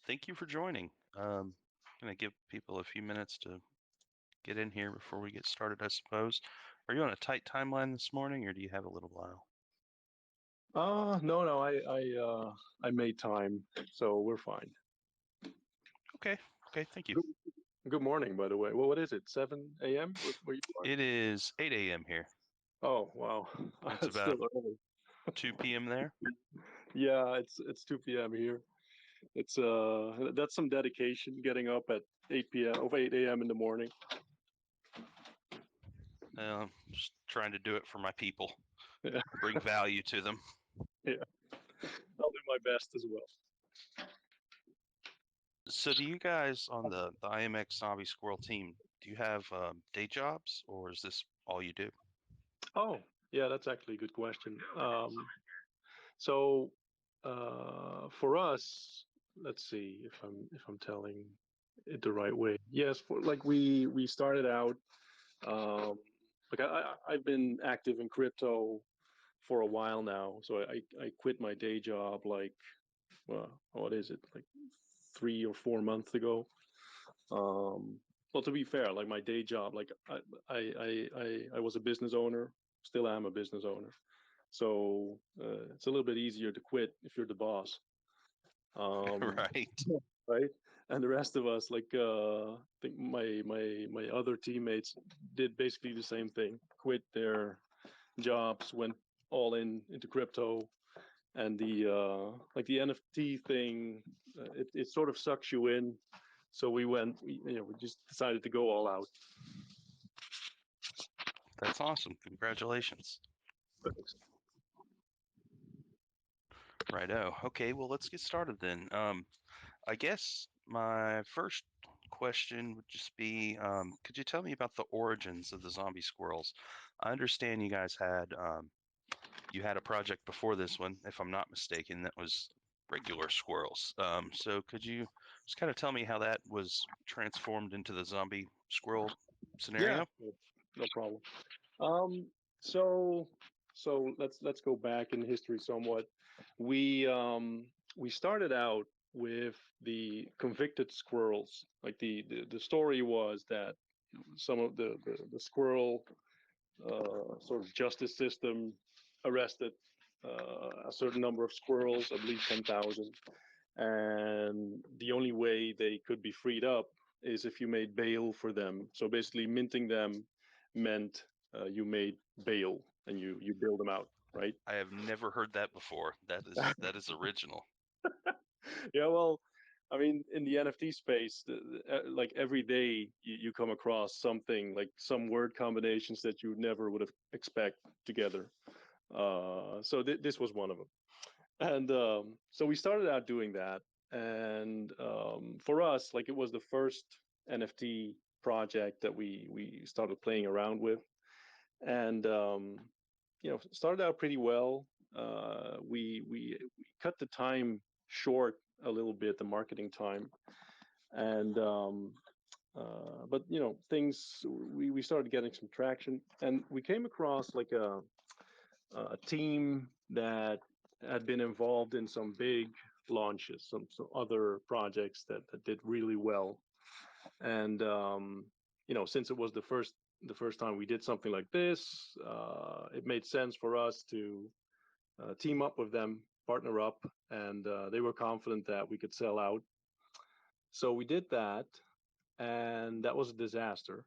Thank you for joining. I'm going to give people a few minutes to get in here before we get started, I suppose. Are you on a tight timeline this morning, or do you have a little while? No, I made time, so we're fine. Okay, thank you. Good, good morning, by the way. Well, what is it? 7 a.m. Where you are? It is 8 a.m. here. Oh, wow. It's It's about still early. 2 p.m. there. Yeah, it's 2 p.m. here. It's that's some dedication getting up at 8 p.m. of 8 a.m. in the morning. Just trying to do it for my people, Yeah, bring value to them. yeah. I'll do my best as well. So, do you guys on the IMX Zombie Squirrel team, do you have day jobs, or is this all you do? Oh, yeah, that's actually a good question. So for us, let's see if I'm telling it the right way. Yes, for like we started out like I've been active in crypto for a while now. So I quit my day job like what is it, like 3 or 4 months ago. Well, to be fair, like my day job, like I was a business owner, still am a business owner. So it's a little bit easier to quit if you're the boss. Um, Right. right? And the rest of us, like I think my other teammates did basically the same thing. Quit their jobs, went all into crypto, and the like the NFT thing, it sort of sucks you in. So we just decided to go all out. That's awesome. Congratulations. Righto. Okay, well, let's get started then. I guess my first question would just be, could you tell me about the origins of the zombie squirrels? I understand you had a project before this one, if I'm not mistaken, that was regular squirrels. So could you just kind of tell me how that was transformed into the zombie squirrel Yeah, scenario? no problem. Um, so let's go back in history somewhat. We started out with the convicted squirrels. Like the story was that some of the squirrel sort of justice system arrested a certain number of squirrels, I believe 10,000, and the only way they could be freed up is if you made bail for them. So basically, minting them meant you made bail and you bailed them out, right? I have never heard that before. That is original. Yeah, well, I mean, in the NFT space, like every day you come across something like some word combinations that you never would have expect together. So this was one of them. And so we started out doing that. And for us, like it was the first NFT project that we started playing around with. And started out pretty well. We cut the time short a little bit, the marketing time, and but things we started getting some traction, and we came across like a team that had been involved in some big launches, some other projects that did really well, and since it was the first time we did something like this, it made sense for us to team up with them, partner up, and they were confident that we could sell out. So we did that, and that was a disaster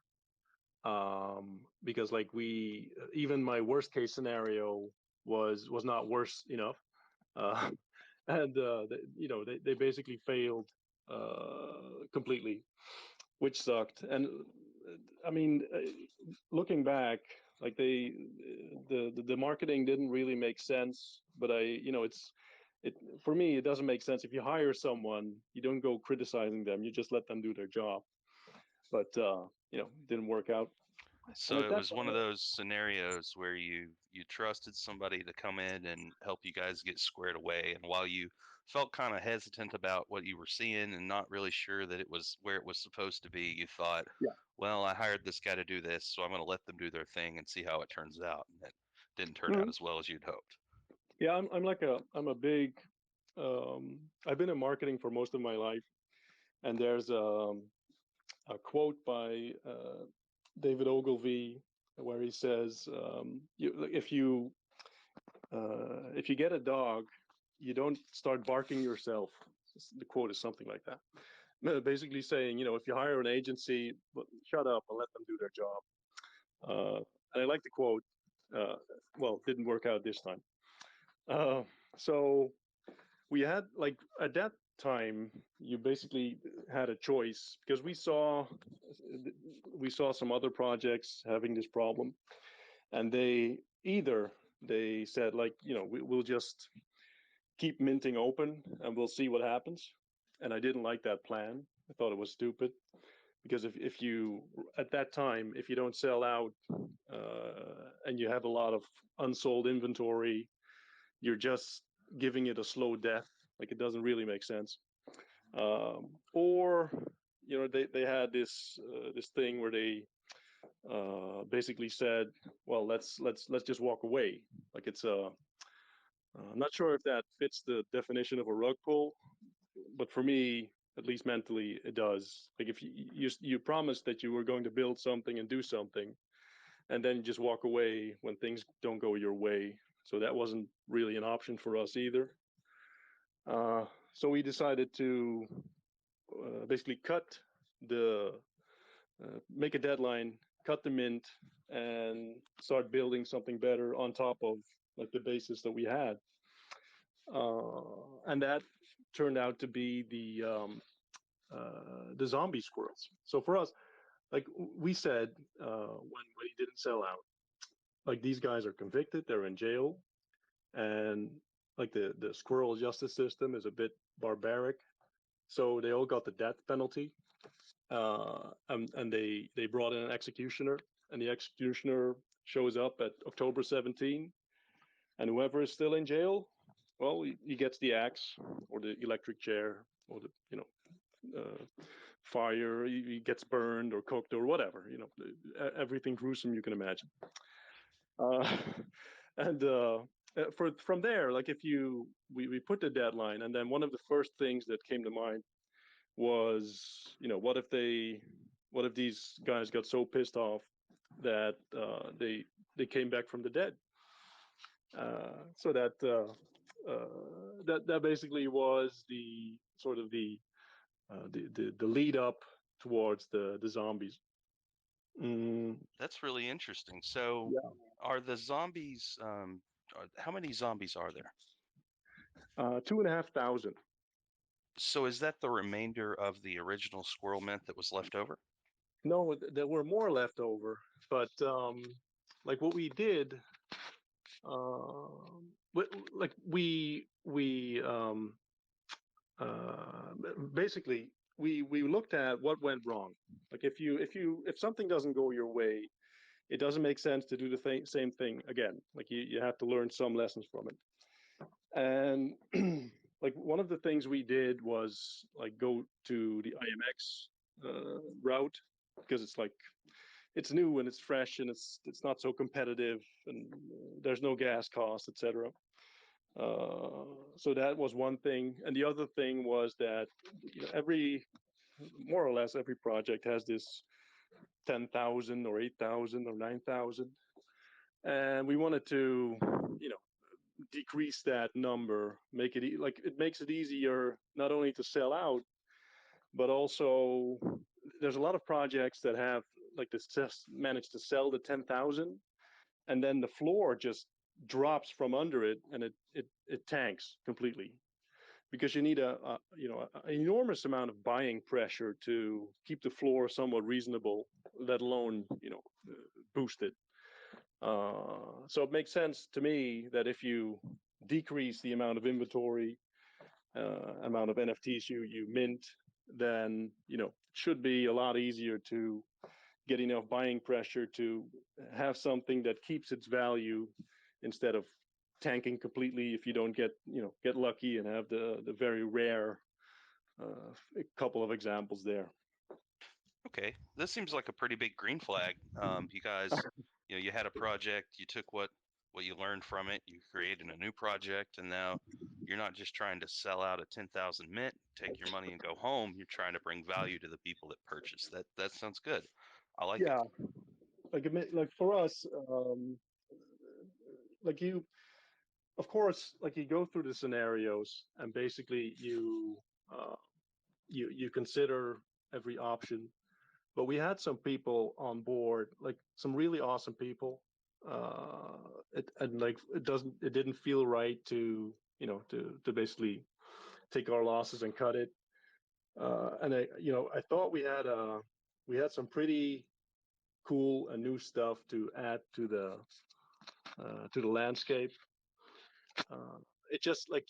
because like we even my worst case scenario was not worse enough, uh, and they basically failed completely, which sucked. And I mean, looking back, like the marketing didn't really make sense. But it for me it doesn't make sense if you hire someone, you don't go criticizing them, you just let them do their job. But it didn't work out. And So at it that was one of point, those scenarios where you trusted somebody to come in and help you guys get squared away, and while you felt kind of hesitant about what you were seeing and not really sure that it was where it was supposed to be, you thought, yeah. well, I hired this guy to do this, so I'm going to let them do their thing and see how it turns out. And it didn't turn out Mhm. as well as you'd hoped. Yeah, I'm a big I've been in marketing for most of my life, and there's a quote by David Ogilvy where he says, if you get a dog, you don't start barking yourself. The quote is something like that. Basically saying, if you hire an agency, shut up and let them do their job. And I like the quote. Uh, well, it didn't work out this time. Uh, so we had like at that time, you basically had a choice because we saw some other projects having this problem, and they said like, we'll just keep minting open and we'll see what happens. And I didn't like that plan. I thought it was stupid because if you at that time, if you don't sell out and you have a lot of unsold inventory, you're just giving it a slow death. Like, it doesn't really make sense. Or they had this thing where they basically said, well, let's just walk away. Like, I'm not sure if that fits the definition of a rug pull, but for me, at least mentally, it does. Like, if you promised that you were going to build something and do something, and then you just walk away when things don't go your way. So that wasn't really an option for us either. So we decided to basically make a deadline, cut the mint, and start building something better on top of like the basis that we had. And that turned out to be the zombie squirrels. So for us, like we said, when he didn't sell out, like, these guys are convicted, they're in jail, and like the squirrel justice system is a bit barbaric, so they all got the death penalty. And they brought in an executioner, and the executioner shows up at October 17, and whoever is still in jail, well, he gets the axe or the electric chair or the fire. He gets burned or cooked or whatever. Everything gruesome you can imagine. Uh, and from there, like, if we put the deadline, and then one of the first things that came to mind was, what if these guys got so pissed off that they came back from the dead? So that basically was the sort of the lead up towards the zombies. Mm, That's really interesting. So, yeah, are the zombies? How many zombies are there? 2,500. So, is that the remainder of the original squirrel mint that was left over? No, there were more left over, but like what we did, like we basically we looked at what went wrong. Like, if something doesn't go your way, it doesn't make sense to do the same thing again. Like, you have to learn some lessons from it. And like, one of the things we did was like go to the IMX route, because it's new and it's fresh and it's not so competitive, and there's no gas cost, etc. So that was one thing, and the other thing was that every more or less every project has this 10,000 or 8,000 or 9,000, and we wanted to decrease that number, make it like it makes it easier not only to sell out, but also there's a lot of projects that have like just managed to sell the 10,000, and then the floor just drops from under it, and it tanks completely, because you need an enormous amount of buying pressure to keep the floor somewhat reasonable, let alone boost it. So it makes sense to me that if you decrease the amount of inventory, amount of NFTs you mint, then it should be a lot easier to get enough buying pressure to have something that keeps its value, instead of tanking completely if you don't get lucky and have the very rare couple of examples there. Okay, this seems like a pretty big green flag. You guys, you had a project, you took what you learned from it, you created a new project, and now you're not just trying to sell out a 10,000 mint, take your money and go home. You're trying to bring value to the people that purchase. That sounds good. I like it. Yeah, like for us, like you, of course, like you go through the scenarios and basically uh, you consider every option. But we had some people on board, like some really awesome people. And like it didn't feel right to to basically take our losses and cut it. And I thought we had some pretty cool and new stuff to add to the landscape. Uh, it just like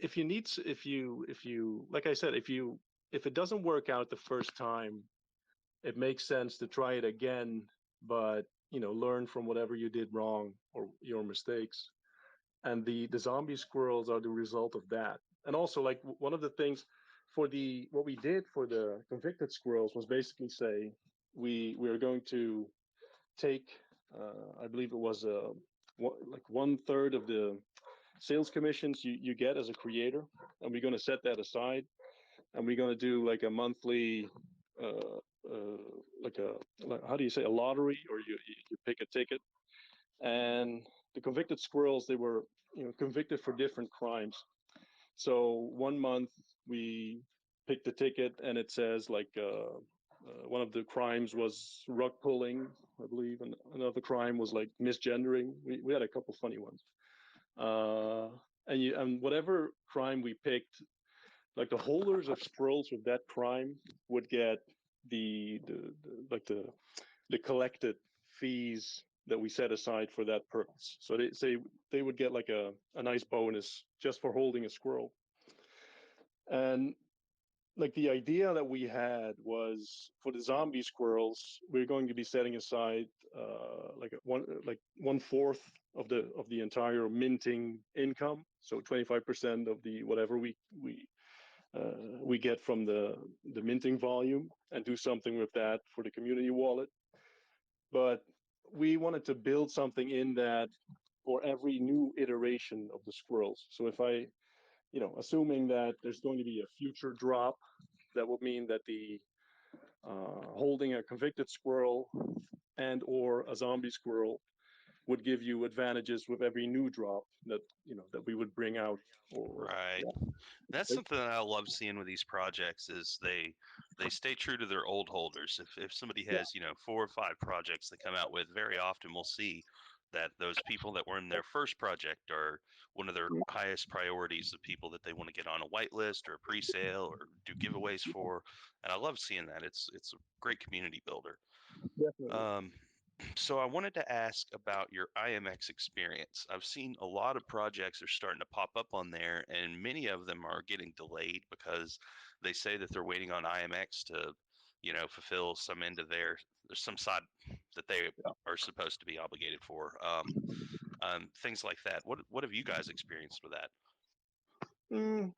if you need if you like I said, if it doesn't work out the first time, it makes sense to try it again, but learn from whatever you did wrong or your mistakes. And the zombie squirrels are the result of that. And also, like one of the things for the what we did for the convicted squirrels was basically say we are going to take I believe it was like 1/3 of the sales commissions you get as a creator, and we're going to set that aside, and we're going to do like a monthly uh, like a like, how do you say, a lottery, or you pick a ticket. And the convicted squirrels, they were convicted for different crimes. So one month we picked the ticket, and it says like one of the crimes was rug pulling, I believe, and another crime was like misgendering. We had a couple funny ones. uh, and whatever crime we picked, like the holders of squirrels with that crime would get the collected fees that we set aside for that purpose. So they say they would get like a nice bonus just for holding a squirrel. And like the idea that we had was for the zombie squirrels, we're going to be setting aside like 1/4 of the entire minting income. So 25% of the whatever we get from the minting volume, and do something with that for the community wallet. But we wanted to build something in that for every new iteration of the squirrels. So if assuming that there's going to be a future drop, that would mean that the holding a convicted squirrel and or a zombie squirrel would give you advantages with every new drop that we would bring out. Or Right. yeah, That's something that I love seeing with these projects is they stay true to their old holders. If somebody yeah, has, 4 or 5 projects they come out with, very often we'll see that those people that were in their first project are one of their highest priorities of people that they want to get on a whitelist or a pre-sale or do giveaways for. And I love seeing that. It's a great community builder. definitely. Um, so I wanted to ask about your IMX experience. I've seen a lot of projects are starting to pop up on there, and many of them are getting delayed because they say that they're waiting on IMX to, fulfill some end of there's some side that they Yeah. are supposed to be obligated for. Things like that. What have you guys experienced with that? Mm,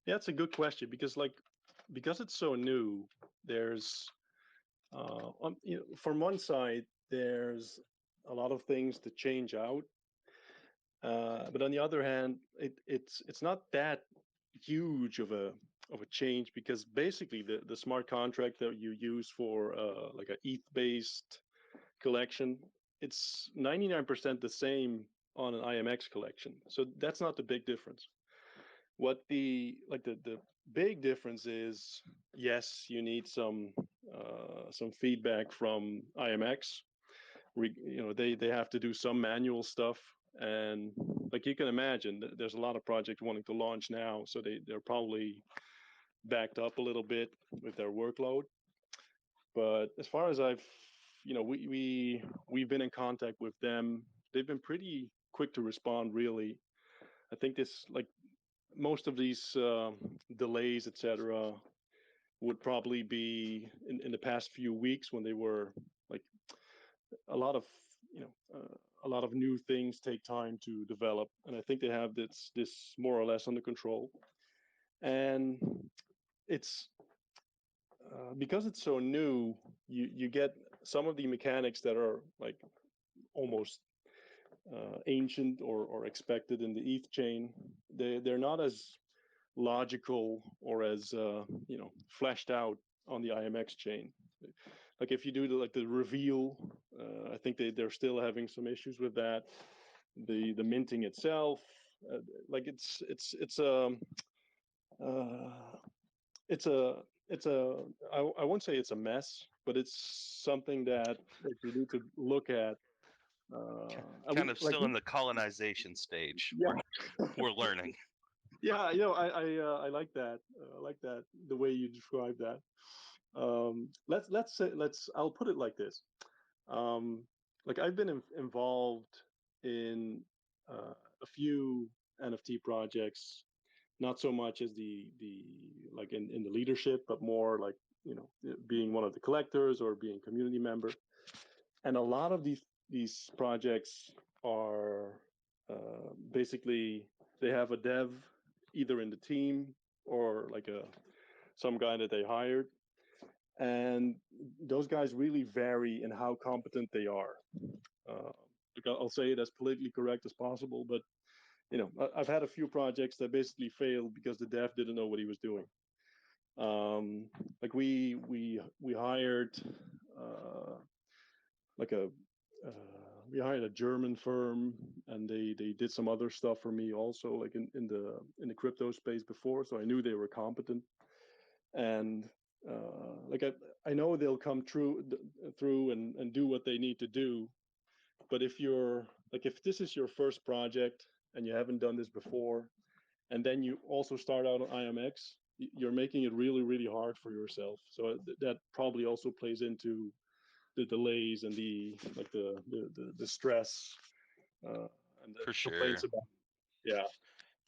yeah, it's a good question because it's so new. There's from one side, there's a lot of things to change out, but on the other hand, it's not that huge of a change, because basically the smart contract that you use for like a ETH based collection, it's 99% the same on an IMX collection. So that's not the big difference. What the big difference is, yes, you need some feedback from IMX. They have to do some manual stuff, and like you can imagine, there's a lot of projects wanting to launch now, so they're probably backed up a little bit with their workload. But as far as we've been in contact with them. They've been pretty quick to respond, really. I think this like most of these delays, etc., would probably be in the past few weeks, when they were like a lot of you know a lot of new things take time to develop, and I think they have this more or less under control. And it's because it's so new, you get some of the mechanics that are like almost ancient or expected in the ETH chain. They're not as logical or as fleshed out on the IMX chain. Like if you do the reveal, I think they're still having some issues with that. The minting itself, like uh, it's a it's a I won't say it's a mess, but it's something that you need to look at. I would Kind of like still in the colonization stage. yeah We're learning. yeah I like that. I like that the way you describe that. Let's I'll put it like this. Um, like I've been involved in a few NFT projects, not so much as the like in the leadership, but more like being one of the collectors or being a community member. And a lot of these projects are basically they have a dev either in the team or like a some guy that they hired, and those guys really vary in how competent they are. Uh, I'll say it as politically correct as possible, but I've had a few projects that basically failed because the dev didn't know what he was doing. Like we hired uh, like a we hired a German firm, and they did some other stuff for me also, like in the crypto space before, so I knew they were competent. And like I know they'll come through and do what they need to do. But if you're like if this is your first project and you haven't done this before, and then you also start out on IMX, you're making it really really hard for yourself. So that probably also plays into the delays and the stress uh, and the For complaints sure. about yeah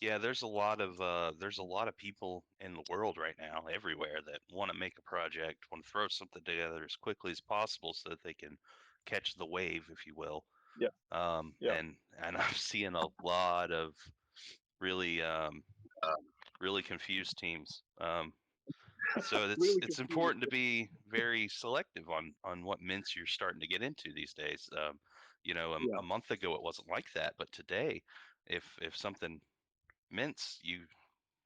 Yeah, there's a lot of people in the world right now, everywhere, that want to make a project, want to throw something together as quickly as possible so that they can catch the wave, if you will. yeah yeah And I'm seeing a lot of really really confused teams. So really it's confused. important to be very selective on what mints you're starting to get into these days. Yeah A month ago it wasn't like that, but today, if something mints, you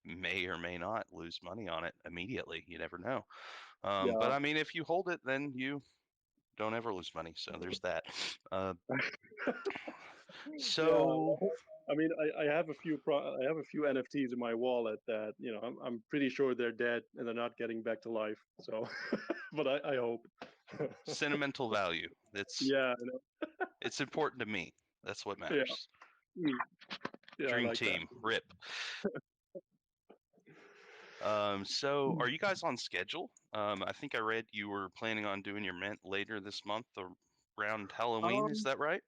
may or may not lose money on it immediately. You never know. But yeah I mean, if you hold it, then you don't ever lose money. So there's that. Uh, yeah. so I mean, I have I have a few NFTs in my wallet that I'm pretty sure they're dead and they're not getting back to life. So, but I hope. sentimental value. Yeah, I know. It's important to me. That's what Yeah, matters. mm, yeah, I Dream like that. team, rip. So are you guys on schedule? I think I read you were planning on doing your mint later this month around Halloween. Is Um, that right?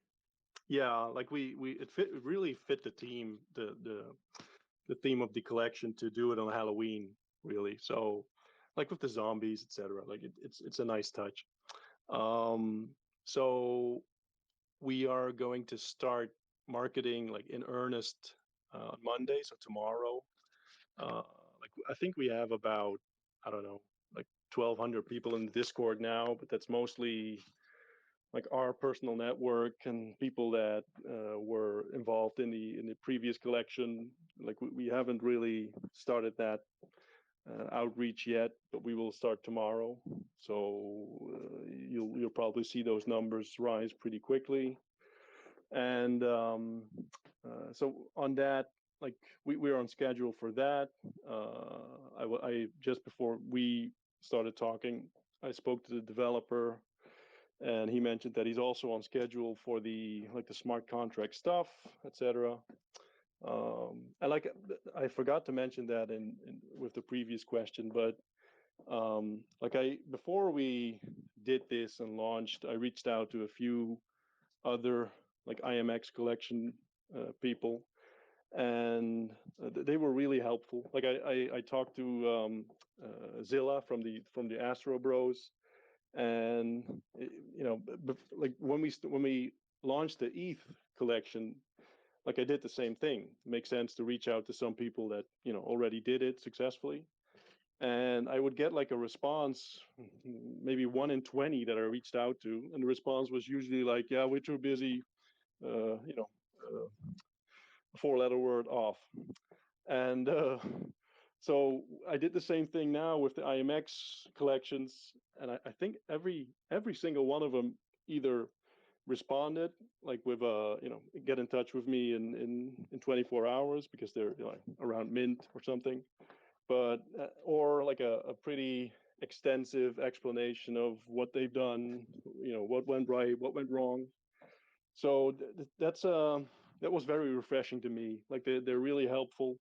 yeah, like it really fit the team, the theme of the collection to do it on Halloween, really. So, like with the zombies, etc. Like it's a nice touch. Um, so we are going to start marketing like in earnest on Monday, so tomorrow. Like I think we have about I don't know like 1,200 people in the Discord now, but that's mostly like our personal network and people that were involved in the previous collection. Like we haven't really started that outreach yet, but we will start tomorrow. So you'll probably see those numbers rise pretty quickly. And so on that, like we're on schedule for that. I just before we started talking, I spoke to the developer, and he mentioned that he's also on schedule for the like the smart contract stuff, etc. And like I forgot to mention that in with the previous question, but like I before we did this and launched, I reached out to a few other like IMX collection people, and they were really helpful. Like I talked to Zilla from the Astro Bros, and like when we launched the ETH collection, like I did the same thing. It makes sense to reach out to some people that already did it successfully, and I would get like a response, maybe 1 in 20 that I reached out to, and the response was usually like, "Yeah, we're too busy, four-letter word off. And so I did the same thing now with the IMX collections, and I think every single one of them either responded like with get in touch with me in 24 hours because they're around mint or something, but or like a pretty extensive explanation of what they've done, what went right, what went wrong. So that was very refreshing to me. Like they're really helpful,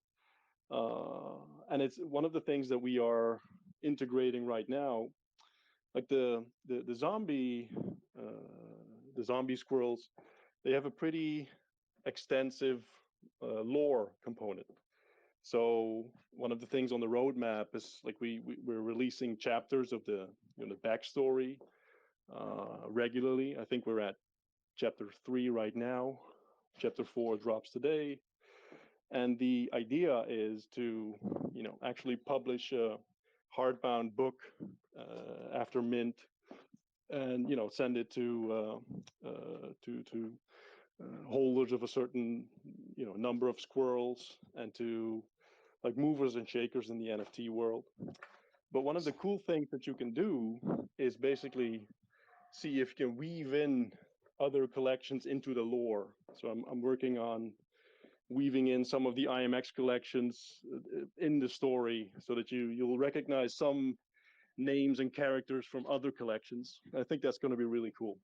and it's one of the things that we are integrating right now. Like the zombie squirrels, they have a pretty extensive lore component. So one of the things on the roadmap is like we're releasing chapters of the backstory regularly. I think we're at chapter 3 right now. Chapter 4 drops today, and the idea is to actually publish a hardbound book after mint, and send it to holders of a certain number of squirrels, and to like movers and shakers in the NFT world. But one of the cool things that you can do is basically see if you can weave in other collections into the lore. So I'm working on weaving in some of the IMX collections in the story so that you'll recognize some names and characters from other collections. I think that's going to be really cool.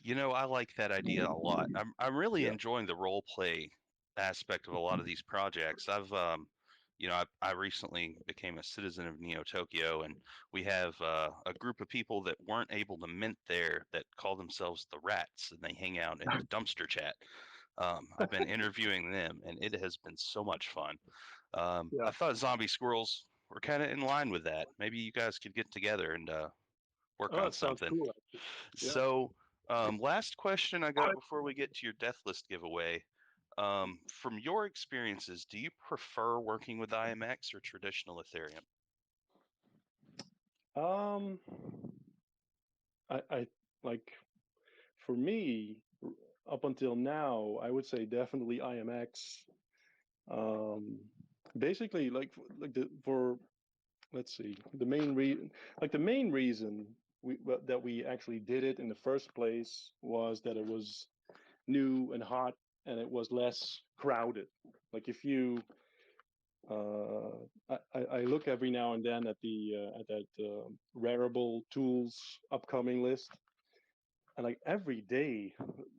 I like that idea a lot. I'm really Yeah. enjoying the role play aspect of a lot of these projects. I recently became a citizen of Neo Tokyo, and we have a group of people that weren't able to mint there that call themselves the Rats, and they hang out in the dumpster chat. I've been interviewing them, and it has been so much fun. Yeah. I thought Zombie Squirrels were kind of in line with that. Maybe you guys could get together and work Oh, on that sounds something. cool, actually. Yeah. So, last question I got before we get to your death list giveaway. From your experiences, do you prefer working with IMX or traditional Ethereum? Um, I like for me up until now, I would say definitely IMX. Um, basically, like the for let's see, the main reason that we actually did it in the first place was that it was new and hot, and it was less crowded. Like if you I look every now and then at that Rarible tools upcoming list, and like every day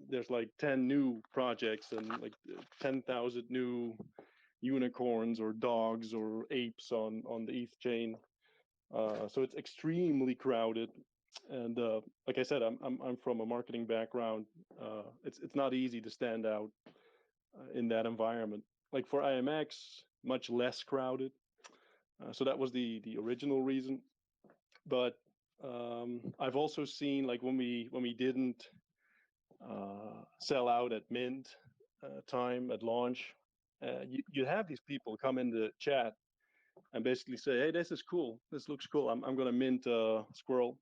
there's like 10 new projects and like 10,000 new unicorns or dogs or apes on the ETH chain. So it's extremely crowded, and like I said, I'm from a marketing background. It's not easy to stand out in that environment. Like for IMX, much less crowded. So that was the original reason. But I've also seen like when we didn't sell out at mint time at launch, you have these people come in the chat and basically say, "Hey, this is cool. This looks cool. I'm gonna mint Squirrel."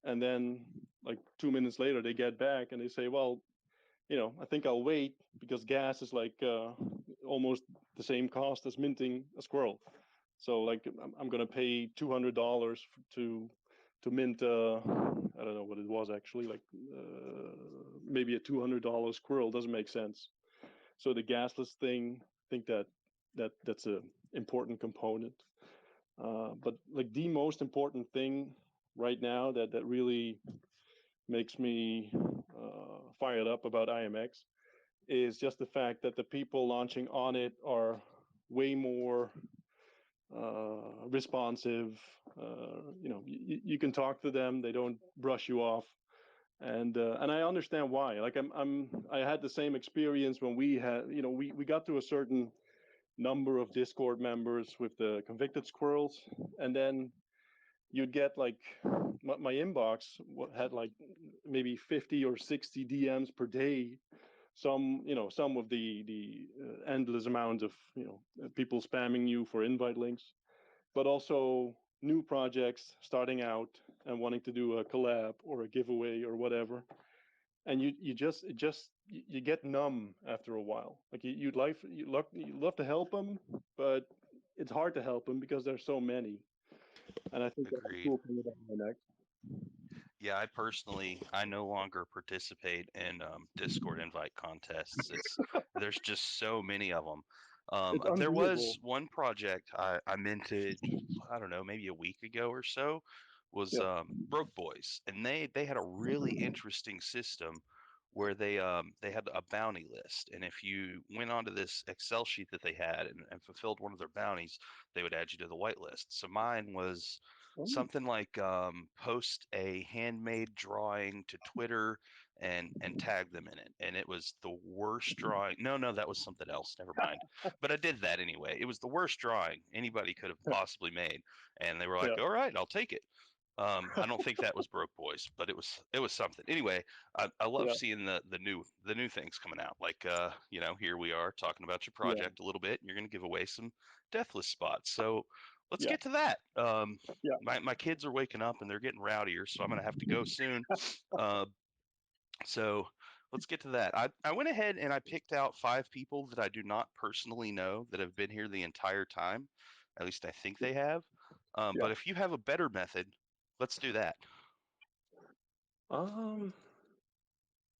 And then like 2 minutes later, they get back and they say, "Well, I think I'll wait because gas is like almost the same cost as minting a Squirrel. So like I'm gonna pay $200 to mint. I don't know what it was actually. Like maybe a $200 Squirrel doesn't make sense. So the gasless thing, I think that's a important component. But like the most important thing right now that really makes me fired up about IMX is just the fact that the people launching on it are way more responsive. You can talk to them; they don't brush you off, and I understand why. Like I had the same experience when we had, we got to a certain number of Discord members with the convicted squirrels, and then you'd get like my inbox had like maybe 50 or 60 DMs per day. Some of the endless amount of people spamming you for invite links, but also new projects starting out and wanting to do a collab or a giveaway or whatever. and you get numb after a while. Like you love to help them, but it's hard to help them because there's so many. And I think that's the Agreed. cool thing about IMX. Yeah, I no longer participate in Discord invite contests. There's just so many of them. It's There undoable. was one project I minted, I don't know, maybe a week ago or so, was Yeah. Broke Boys, and they had a really interesting system where they had a bounty list, and if you went onto this Excel sheet that they had and fulfilled one of their bounties, they would add you to the whitelist. So mine was Oh, something like post a handmade drawing to Twitter and tag them in it. And it was the worst drawing. No, that was something else. Never mind. But I did that anyway. It was the worst drawing anybody could have possibly made. And they were like, yeah. "All right, I'll take it." I don't think that was Broke Boys, but it was something. Anyway, I love Yeah. seeing the new things coming out. Like here we are talking about your Yeah. project a little bit, and you're going to give away some deathless spots. So let's Yeah. get to that. Yeah. My kids are waking up and they're getting rowdier, so I'm gonna have to go soon. Uh, so let's get to that. I went ahead and I picked out 5 people that I do not personally know that have been here the entire time. At least I think they have. Yeah. But if you have a better method, let's do that. Um,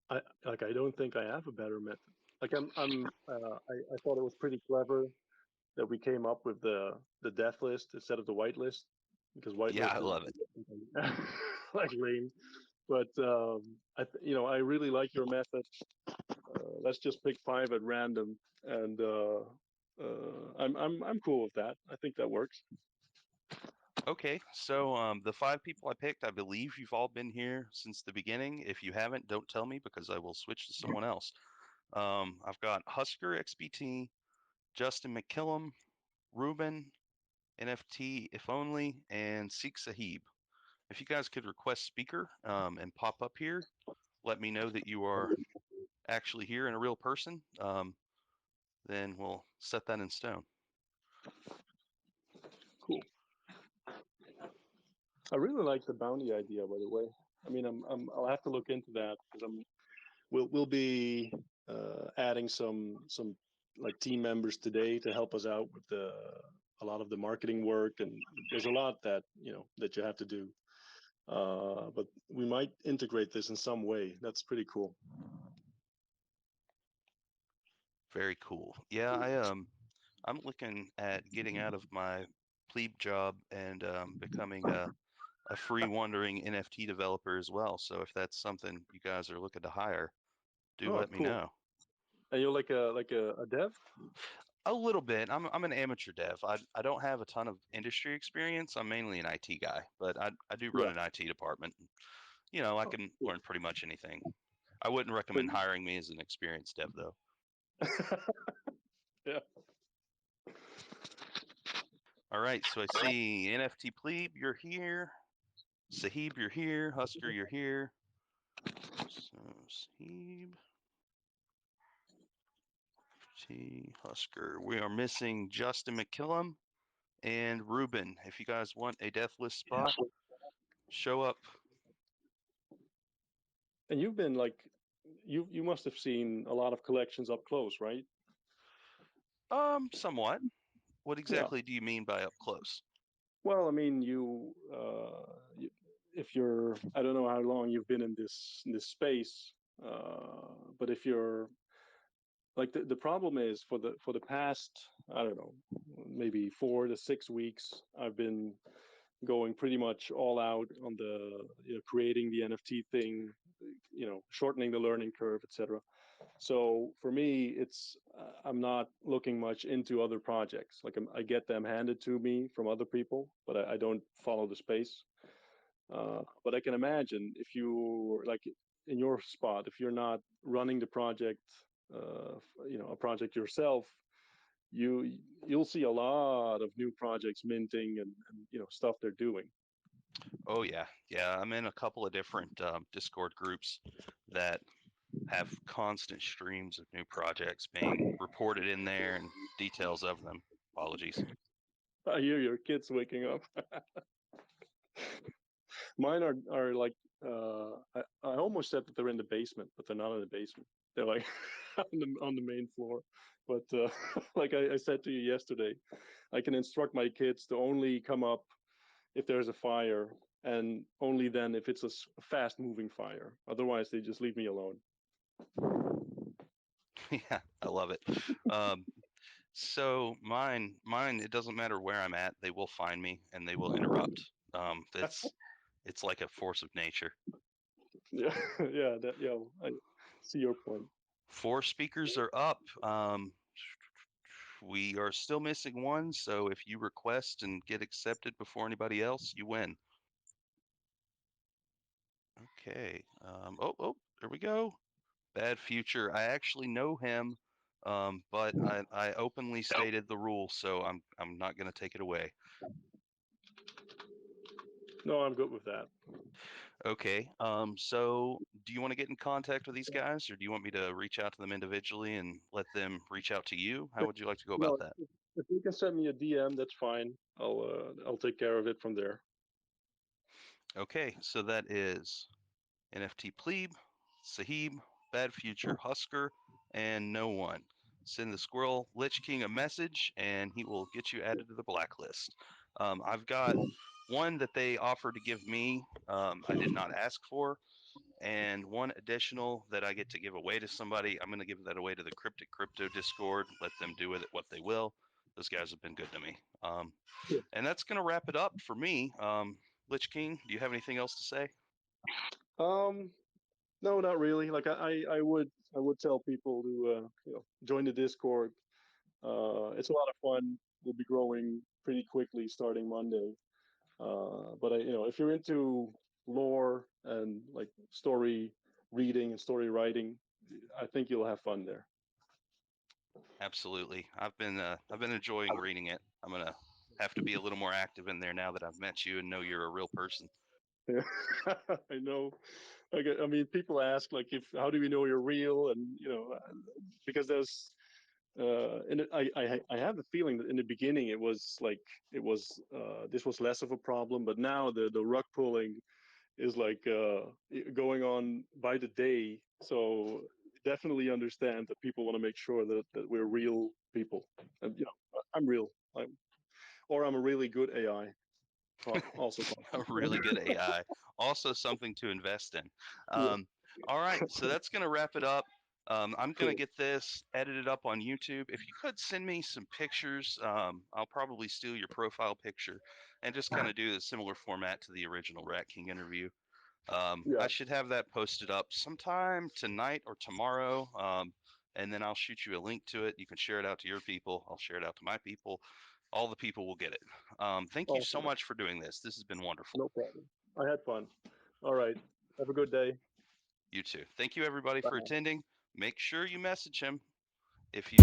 I don't think I have a better method. Like I thought it was pretty clever that we came up with the death list instead of the white list because white Yeah, I list is love it. like lame. But I really like your method. Let's just pick 5 at random, and I'm cool with that. I think that works. Okay, so the 5 people I picked, I believe you've all been here since the beginning. If you haven't, don't tell me because I will switch to someone else. I've got Husker XBT, Justin McKillum, Ruben, NFT If Only, and Seek Sahib. If you guys could request speaker and pop up here, let me know that you are actually here in a real person, then we'll set that in stone. Cool. I really like the bounty idea, by the way. I mean, I'll have to look into that because we'll be adding some like team members today to help us out with a lot of the marketing work, and there's a lot that that you have to do. But we might integrate this in some way. That's pretty cool. Very cool. Yeah, I'm looking at getting out of my plebe job and becoming a free wandering NFT developer as well. So if that's something you guys are looking to hire, do Oh, let me cool. know. And you're like a dev? A little bit. I'm an amateur dev. I don't have a ton of industry experience. I'm mainly an IT guy, but I do run Yeah. an IT department. I Oh, can cool. learn pretty much anything. I wouldn't But recommend hiring me as an experienced dev though. yeah. All right, so I see NFT Plebe, you're here. Sahib, you're here. Husker, you're here. So Sahib, T, Husker. We are missing Justin McKillum and Ruben. If you guys want a deathless spot, show up. And you've been like you must have seen a lot of collections up close, right? Somewhat. What Yeah. exactly do you mean by up close? Well, I mean, if you're, I don't know how long you've been in this space, but if you're like the problem is for the past, I don't know, maybe 4 to 6 weeks, I've been going pretty much all out on the creating the NFT thing, shortening the learning curve, etc. So for me, it's I'm not looking much into other projects. Like I get them handed to me from other people, but I don't follow the space. But I can imagine if you like in your spot, if you're not running the project, a project yourself, you you'll see a lot of new projects minting and stuff they're doing. Oh yeah, yeah. I'm in a couple of different Discord groups that have constant streams of new projects being reported in there and details of them. Apologies. I hear your kids waking up. Mine are like I almost said that they're in the basement, but they're not in the basement. They're like on the main floor. But like I said to you yesterday, I can instruct my kids to only come up if there's a fire, and only then if it's a fast moving fire. Otherwise, they just leave me alone. Yeah, I love it. Um, so mine, it doesn't matter where I'm at, they will find me and they will interrupt. It's like a force of nature. Yeah, yeah, yeah. I see your point. 4 speakers are up. We are still missing one, so if you request and get accepted before anybody else, you win. Okay. Oh, there we go. Bad Future. I actually know him, but I openly stated the rule, so I'm not going to take it away. No, I'm good with that. Okay. So do you want to get in contact with these guys, or do you want me to reach out to them individually and let them reach out to you? How would you like to go about No, that? if you can send me a DM, that's fine. I'll take care of it from there. Okay, so that is NFT Plebe, Sahib, Bad Future, Husker, and no one. Send the Squirrel Lich King a message, and he will get you added to the blacklist. I've got one that they offered to give me. I did not ask for, and one additional that I get to give away to somebody. I'm going to give that away to the Cryptic Crypto Discord. Let them do with it what they will. Those guys have been good to me. And that's going to wrap it up for me. Lich King, do you have anything else to say? Um, no, not really. Like I would tell people to join the Discord. It's a lot of fun. We'll be growing pretty quickly starting Monday. But if you're into lore and like story reading and story writing, I think you'll have fun there. Absolutely. I've been enjoying reading it. I'm gonna have to be a little more active in there now that I've met you and know you're a real person. Yeah. I know. Like, I mean, people ask like, if how do we know you're real? And because there's and I have the feeling that in the beginning it was like this was less of a problem, but now the rug pulling is like going on by the day. So definitely understand that people want to make sure that we're real people, and I'm real. I'm a really good AI. Also A possible. really good AI. Also something to invest in. Yeah, Um, all right, so that's gonna wrap it up. I'm gonna cool. get this edited up on YouTube. If you could send me some pictures, I'll probably steal your profile picture and just kind of do a similar format to the original Rat King interview. Yeah, I should have that posted up sometime tonight or tomorrow. And then I'll shoot you a link to it. You can share it out to your people. I'll share it out to my people. All the people will get it. Thank you so awesome. much for doing this. This has been wonderful. No problem. I had fun. All right. Have a good day. You too. Thank you, everybody, for Bye. attending. Make sure you message him if you.